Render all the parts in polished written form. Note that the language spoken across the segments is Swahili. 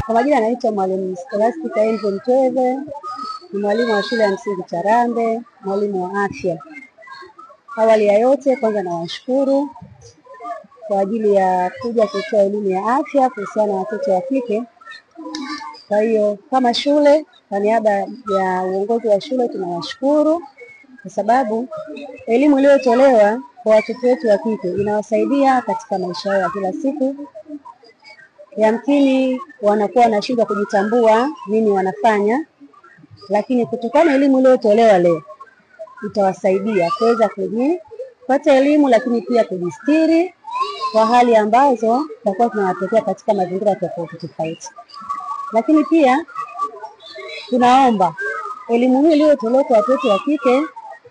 Kwa majina anaitwa Mwalimu Scholastica Enzo Mtweve, ni mwalimu wa shule ya msingi Charambe, mwalimu wa afya. Awali ya yote, kwanza nawashukuru kwa ajili ya kuja kutoa elimu ya afya kuhusiana na watoto wa kike. Kwa hiyo kama shule, kwa niaba ya uongozi wa shule tunawashukuru kwa sababu elimu iliyotolewa kwa watoto wetu wa kike inawasaidia katika maisha yao ya kila siku. Yamkini wanakuwa wanashindwa kujitambua nini wanafanya, lakini kutokana na elimu iliyotolewa leo itawasaidia kuweza kupata elimu, lakini pia kujistiri kwa hali ambazo tutakuwa tunawatokea katika mazingira tofauti tofauti. Lakini pia tunaomba elimu hii iliyotolewa kwa watoto wa kike,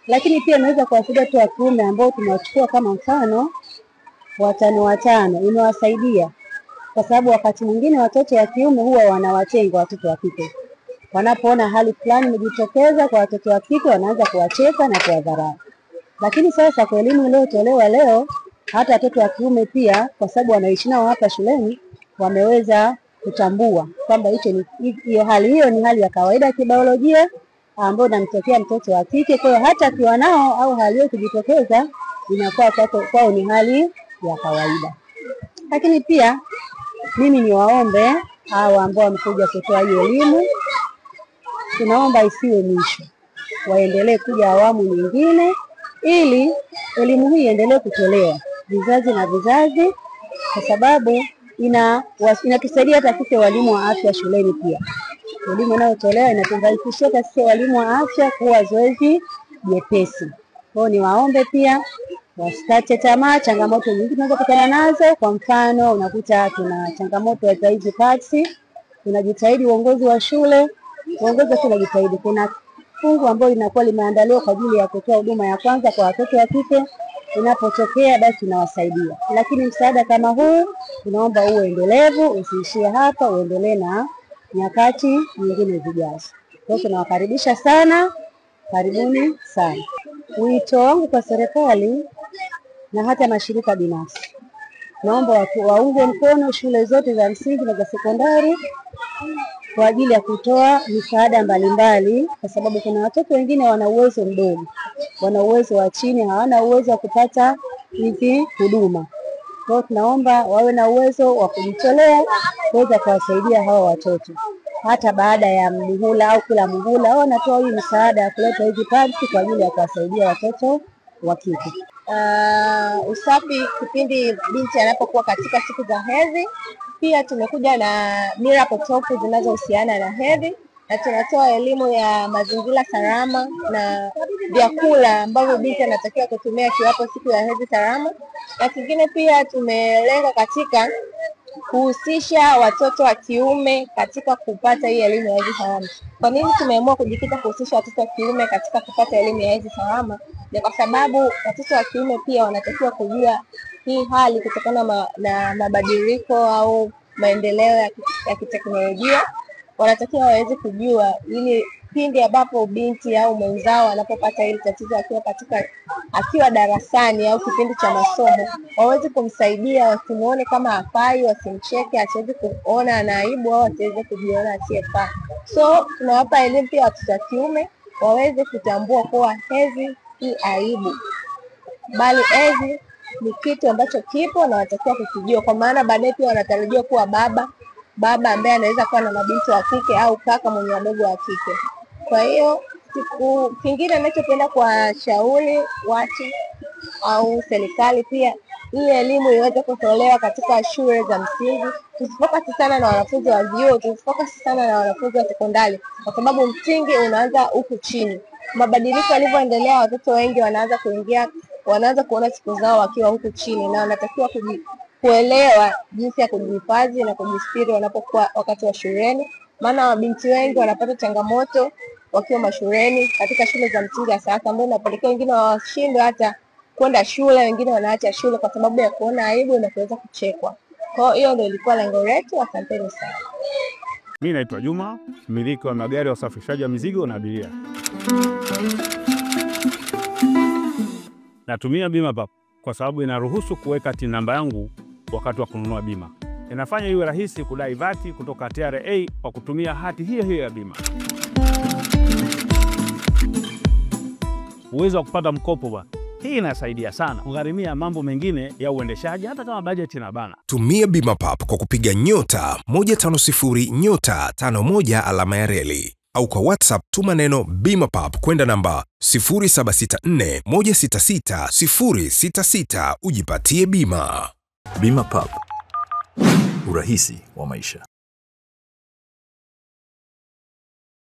lakini pia inaweza kuwasaidia watoto wa kiume ambao tunawachukua kama mfano watano, imewasaidia kwa sababu wakati mwingine watoto wa kiume huwa wanawatenga watoto wa kike. Wanapoona hali fulani imejitokeza kwa watoto wa kike, wanaanza kuwacheka na kuwadharau. Lakini sasa kwa elimu iliyotolewa leo, hata watoto wa kiume pia, kwa sababu wanaishi nao hapa shuleni, wameweza kutambua kwamba hiyo ni hali ya kawaida ya kibiolojia ambayo inamtokea mtoto wa kike. Kwa hiyo hata akiwa nao au hali hiyo kujitokeza, inakuwa kwao ni hali ya kawaida. Lakini pia mimi niwaombe hao ambao wamekuja kutoa hii elimu, tunaomba isiwe mwisho, waendelee kuja awamu nyingine ili elimu hii iendelee kutolewa vizazi na vizazi, kwa sababu inatusaidia hata sisi walimu wa afya shuleni pia. Elimu inayotolewa inaturahisishia hata sisi walimu wa afya kuwa zoezi jepesi. Kwa hiyo niwaombe pia wasikate tamaa. Changamoto nyingi tunaweza kukutana nazo, kwa mfano unakuta tuna changamoto za hizi pads. Tunajitahidi uongozi wa shule unajitahidi. Kuna fungu ambalo linakuwa limeandaliwa kwa ajili ya kutoa huduma ya kwanza kwa watoto wa kike. Inapotokea basi tunawasaidia. Lakini msaada kama huu tunaomba uwe endelevu, usiishie hapa, uendelee na nyakati nyingine zijazo. Kwa hiyo tunawakaribisha sana, karibuni sana. Wito wangu kwa serikali na hata mashirika binafsi, naomba watu waunge mkono shule zote za msingi na za sekondari kwa ajili ya kutoa misaada mbalimbali, kwa sababu kuna watoto wengine wana uwezo mdogo, wana uwezo wa chini, hawana uwezo wa kupata hizi huduma. Kwa hiyo tunaomba wawe na uwezo wa kujitolea kuweza kuwasaidia hawa watoto. Hata baada ya muhula au kila muhula wao wanatoa hii msaada ya kuleta hizi pads kwa ajili ya kuwasaidia watoto wa kike. Usafi kipindi binti anapokuwa katika siku za hedhi. Pia tumekuja na mila potofu zinazohusiana na hedhi, na tunatoa elimu ya mazingira salama na vyakula ambavyo binti anatakiwa kutumia kiwapo siku ya hedhi salama. Na kingine pia tumelenga katika kuhusisha watoto wa kiume katika kupata hii elimu ya hedhi salama. Kwa nini tumeamua kujikita kuhusisha watoto wa kiume katika kupata elimu ya hedhi salama? Ni kwa sababu watoto wa kiume pia wanatakiwa kujua hii hali kutokana na mabadiliko au maendeleo ya kiteknolojia. Wanatakiwa waweze kujua ili pindi ambapo binti au mwenzao anapopata hili tatizo akiwa darasani au kipindi cha masomo, waweze kumsaidia, wasimuone kama hafai, wasimcheke, asiweze kuona ana aibu au asiweze kujiona asiyefaa. So tunawapa elimu pia watoto wa kiume waweze kutambua kuwa hedhi si aibu, bali hedhi ni kitu ambacho kipo na wanatakiwa kukijua, kwa maana baadaye pia wanatarajiwa kuwa baba ambaye anaweza kuwa na mabinti wa kike au kaka mwenye wadogo wa kike. Kwa hiyo kingine ninachopenda kuwashauri watu au serikali pia, hii elimu iweze kutolewa katika shule za msingi. Tusifocus sana na wanafunzi wa vyuo, tusifocus sana na wanafunzi wa sekondari, kwa sababu msingi unaanza huku chini. Mabadiliko yalivyoendelea, watoto wengi wanaanza kuona siku zao wakiwa huku chini, na wanatakiwa kuelewa jinsi ya kujihifadhi na kujistiri wanapokuwa wakati wa shuleni. Maana mabinti wengi wanapata changamoto wakiwa mashuleni, katika shule za msingi sasa, ambapo inapelekea wengine washindwe hata kwenda shule, wengine wanaacha shule kwa sababu ya kuona aibu na kuweza kuchekwa. Kwa hiyo ndio ilikuwa lengo letu. Asanteni sana. Mimi naitwa Juma, mmiliki wa magari ya usafirishaji wa mizigo na abiria. Natumia bima papo kwa sababu inaruhusu kuweka TIN namba yangu wakati wa kununua bima. inafanya iwe rahisi kudai vati kutoka TRA kwa kutumia hati hiyo hiyo ya bima. Uwezo wa kupata mkopo bwana. Hii inasaidia sana kugharimia mambo mengine ya uendeshaji hata kama bajeti inabana. Tumia Bima Pap kwa kupiga *150*51 alama ya reli. Au kwa WhatsApp tuma neno Bima Pap kwenda namba 0764166066 ujipatie bima. Bima Pap. Urahisi wa maisha.